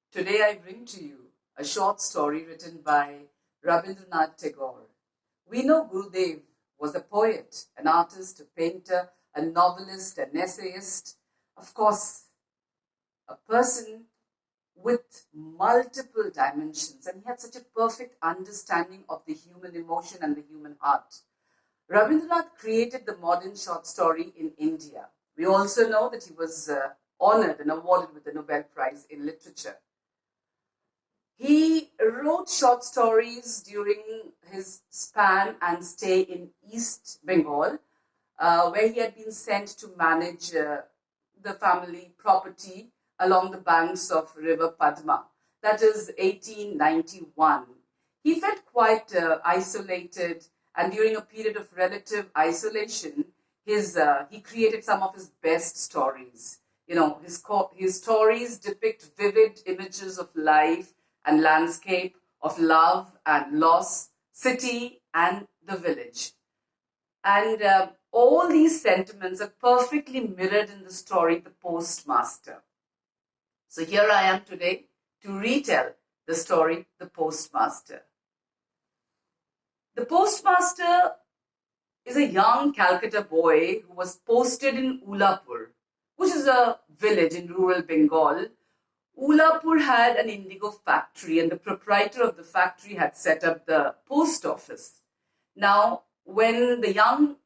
Today I bring to you a short story written by Rabindranath Tagore. We know Gurudev was a poet, an artist, a painter, a novelist, an essayist, of course, a person with multiple dimensions, and he had such a perfect understanding of the human emotion and the human heart. Rabindranath created the modern short story in India. We also know that he was honored and awarded with the Nobel Prize in Literature. He wrote short stories during his span and stay in East Bengal, where he had been sent to manage the family property along the banks of River Padma. That is 1891. He felt quite isolated, and during a period of relative isolation, he created some of his best stories. His stories depict vivid images of life and landscape, of love and loss, city and the village. And all these sentiments are perfectly mirrored in the story The Postmaster. So here I am today to retell the story The Postmaster. The Postmaster is a young Calcutta boy who was posted in Ulapur, which is a village in rural Bengal. Ulapur had an indigo factory, and the proprietor of the factory had set up the post office. Now, when the young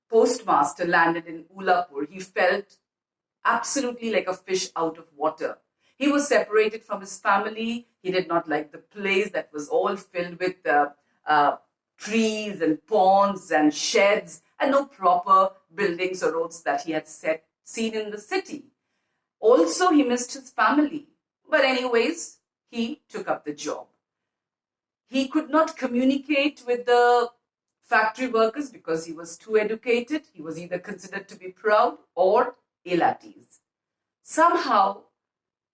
postmaster landed in Ulapur, he felt absolutely like a fish out of water. He was separated from his family. He did not like the place that was all filled with trees and ponds and sheds and no proper buildings or roads that he had seen in the city. Also, he missed his family. But anyways, he took up the job. He could not communicate with the factory workers because he was too educated. He was either considered to be proud or ill at ease. Somehow,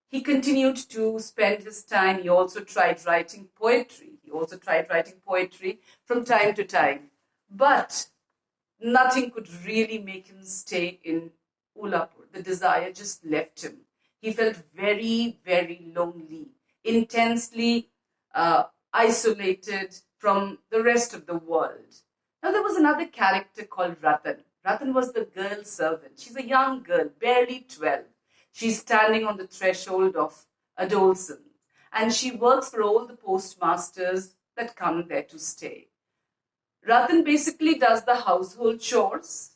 he continued to spend his time. He also tried writing poetry. From time to time. But nothing could really make him stay in Ulapur. The desire just left him. He felt very, very lonely, intensely isolated from the rest of the world. Now, there was another character called Ratan. Ratan was the girl servant. She's a young girl, barely 12. She's standing on the threshold of adolescence, and she works for all the postmasters that come there to stay. Ratan basically does the household chores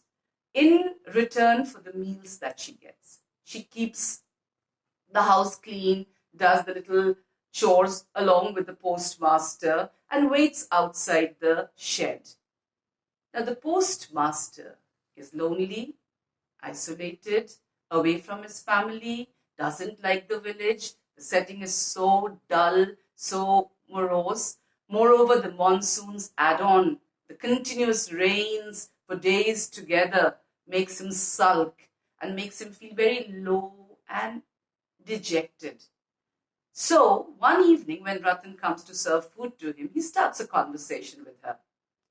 in return for the meals that she gets. She keeps the house clean, does the little chores along with the postmaster, and waits outside the shed. Now, the postmaster is lonely, isolated, away from his family, doesn't like the village. The setting is so dull, so morose. Moreover, the monsoons add on. The continuous rains for days together makes him sulk and makes him feel very low and dejected. So, one evening when Ratan comes to serve food to him, he starts a conversation with her.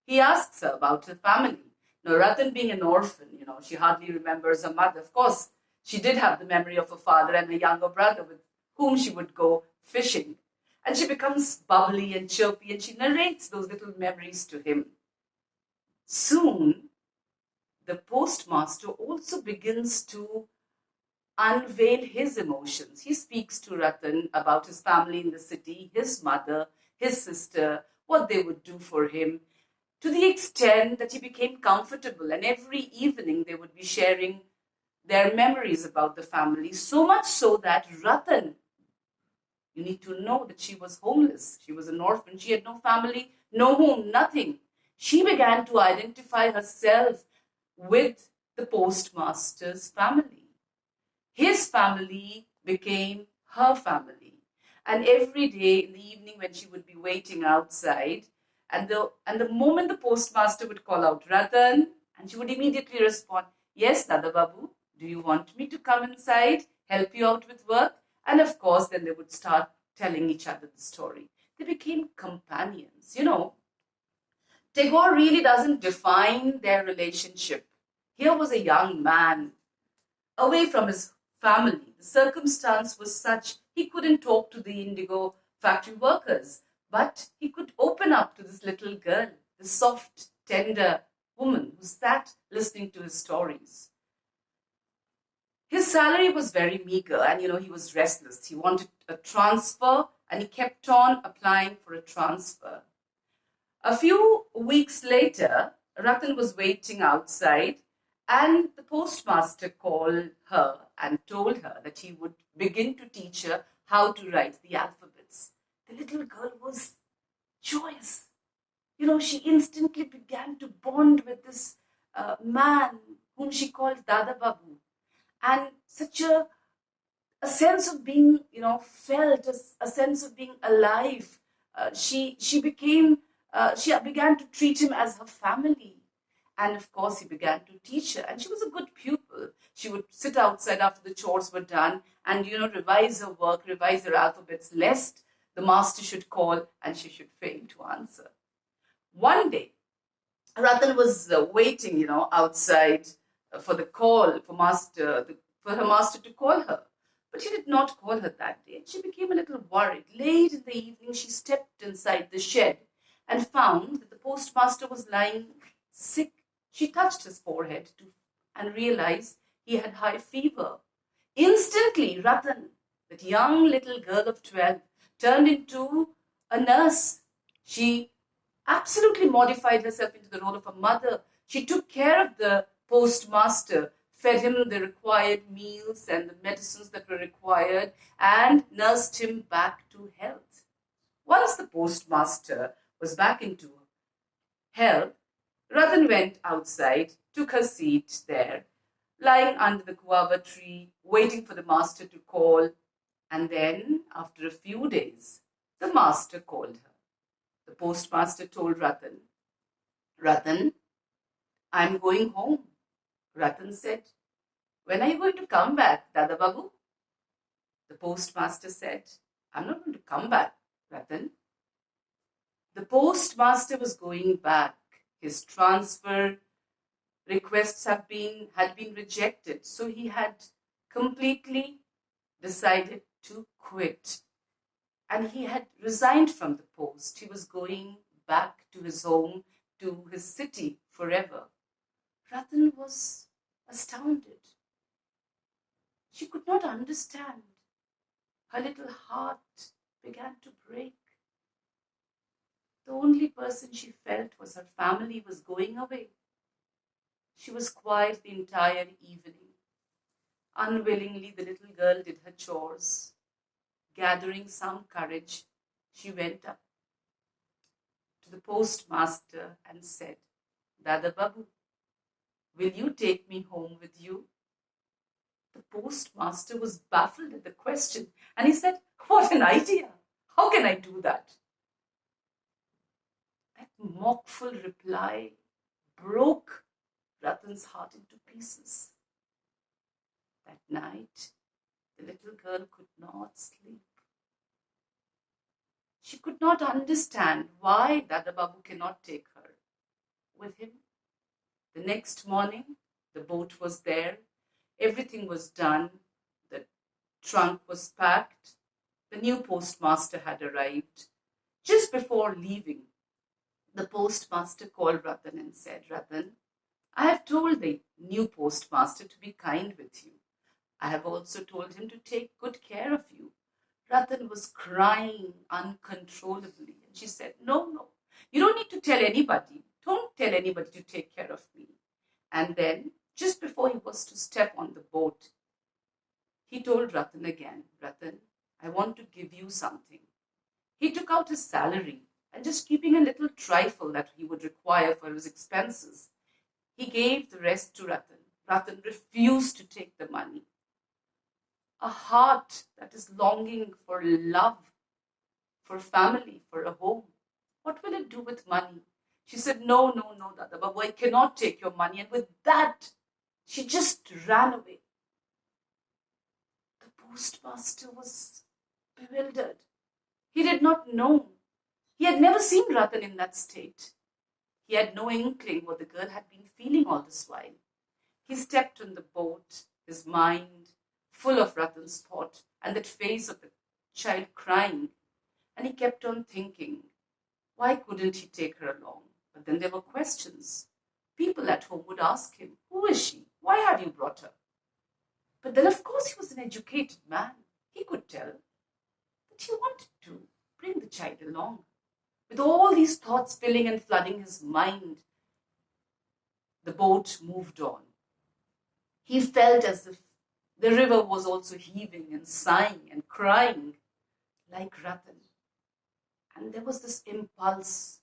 He asks her about her family. Now, Ratan being an orphan, she hardly remembers her mother. Of course, she did have the memory of her father and a younger brother with whom she would go fishing. And she becomes bubbly and chirpy, and she narrates those little memories to him. Soon, the postmaster also begins to unveil his emotions. He speaks to Ratan about his family in the city, his mother, his sister, what they would do for him, to the extent that he became comfortable, and every evening they would be sharing their memories about the family, so much so that Ratan, you need to know that she was homeless. She was an orphan. She had no family, no home, nothing. She began to identify herself with the postmaster's family. His family became her family. And every day in the evening when she would be waiting outside, and the moment the postmaster would call out Ratan, and she would immediately respond, "Yes, Dada Babu, do you want me to come inside, help you out with work?" And of course, then they would start telling each other the story. They became companions. Tagore really doesn't define their relationship. Here was a young man away from his family, the circumstance was such he couldn't talk to the indigo factory workers, but he could open up to this little girl, this soft, tender woman who sat listening to his stories. His salary was very meager, and he was restless. He wanted a transfer, and he kept on applying for a transfer. A few weeks later, Ratan was waiting outside, and the postmaster called her and told her that he would begin to teach her how to write the alphabets. The little girl was joyous. She instantly began to bond with this man whom she called Dada Babu. And such a sense of being, felt, a sense of being alive. She began to treat him as her family. And of course, he began to teach her. And she was a good pupil. She would sit outside after the chores were done and, revise her work, revise her alphabets, lest the master should call and she should fail to answer. One day, Ratan was waiting, outside for the call for her master to call her. But he did not call her that day. She became a little worried. Late in the evening, she stepped inside the shed and found that the postmaster was lying sick. She touched his forehead and realized he had high fever. Instantly, Ratan, that young little girl of 12, turned into a nurse. She absolutely modified herself into the role of a mother. She took care of the postmaster, fed him the required meals and the medicines that were required, and nursed him back to health. Once the postmaster was back into health, Ratan went outside, took her seat there, lying under the guava tree, waiting for the master to call. And then, after a few days, the master called her. The postmaster told Ratan, "Ratan, I'm going home." Ratan said, "When are you going to come back, Dada Babu?" The postmaster said, "I'm not going to come back, Ratan." The postmaster was going back. His transfer requests had been rejected, so he had completely decided to quit. And he had resigned from the post. He was going back to his home, to his city forever. Ratan was astounded. She could not understand. Her little heart began to break. The only person she felt was her family was going away. She was quiet the entire evening. Unwillingly, the little girl did her chores. Gathering some courage, she went up to the postmaster and said, "Dada Babu, will you take me home with you?" The postmaster was baffled at the question, and he said, "What an idea! How can I do that?" That mockful reply broke Ratan's heart into pieces. That night, the little girl could not sleep. She could not understand why Dada Babu cannot take her with him. The next morning, the boat was there. Everything was done. The trunk was packed. The new postmaster had arrived. Just before leaving, the postmaster called Ratan and said, "Ratan, I have told the new postmaster to be kind with you. I have also told him to take good care of you." Ratan was crying uncontrollably. And she said, No, you don't need to tell anybody. Don't tell anybody to take care of me." And then, just before he was to step on the boat, he told Ratan again, "Ratan, I want to give you something." He took out his salary and, just keeping a little trifle that he would require for his expenses, he gave the rest to Ratan. Ratan refused to take the money. A heart that is longing for love, for family, for a home. What will it do with money? She said, No, Dada Babu, I cannot take your money. And with that, she just ran away. The postmaster was bewildered. He did not know. He had never seen Ratan in that state. He had no inkling what the girl had been feeling all this while. He stepped on the boat, his mind full of Ratan's thought and that face of the child crying. And he kept on thinking, why couldn't he take her along? But then there were questions. People at home would ask him, who is she? Why have you brought her? But then, of course, he was an educated man. He could tell. But he wanted to bring the child along. With all these thoughts filling and flooding his mind, the boat moved on. He felt as if the river was also heaving and sighing and crying like Ratan. And there was this impulse,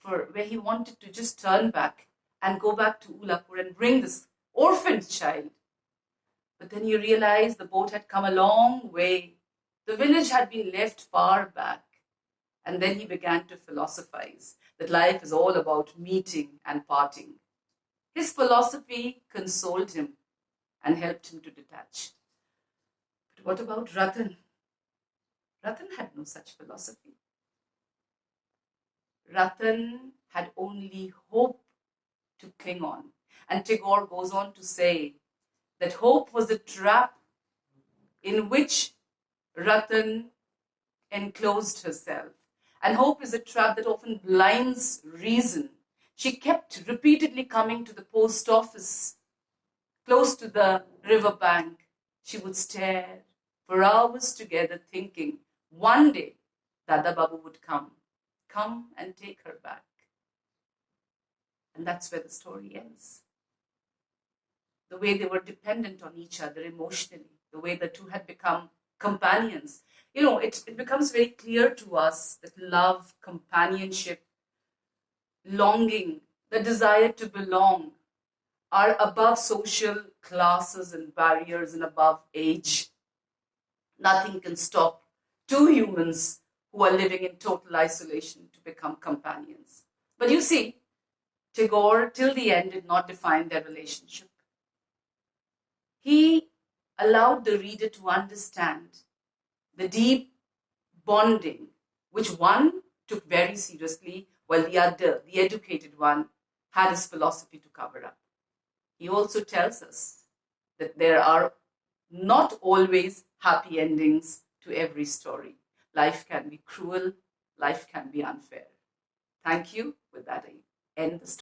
for where he wanted to just turn back and go back to Ulapur and bring this orphaned child. But then he realized the boat had come a long way. The village had been left far back. And then he began to philosophize that life is all about meeting and parting. His philosophy consoled him and helped him to detach. But what about Ratan? Ratan had no such philosophy. Ratan had only hope to cling on. And Tagore goes on to say that hope was a trap in which Ratan enclosed herself. And hope is a trap that often blinds reason. She kept repeatedly coming to the post office, close to the river bank. She would stare for hours together thinking, one day Dada Babu would come and take her back. And that's where the story ends. The way they were dependent on each other emotionally, the way the two had become companions. It becomes very clear to us that love, companionship, longing, the desire to belong are above social classes and barriers and above age. Nothing can stop two humans who are living in total isolation to become companions. But you see, Tagore, till the end, did not define their relationship. He allowed the reader to understand the deep bonding, which one took very seriously, while the other, the educated one, had his philosophy to cover up. He also tells us that there are not always happy endings to every story. Life can be cruel, life can be unfair. Thank you. With that, I end the story.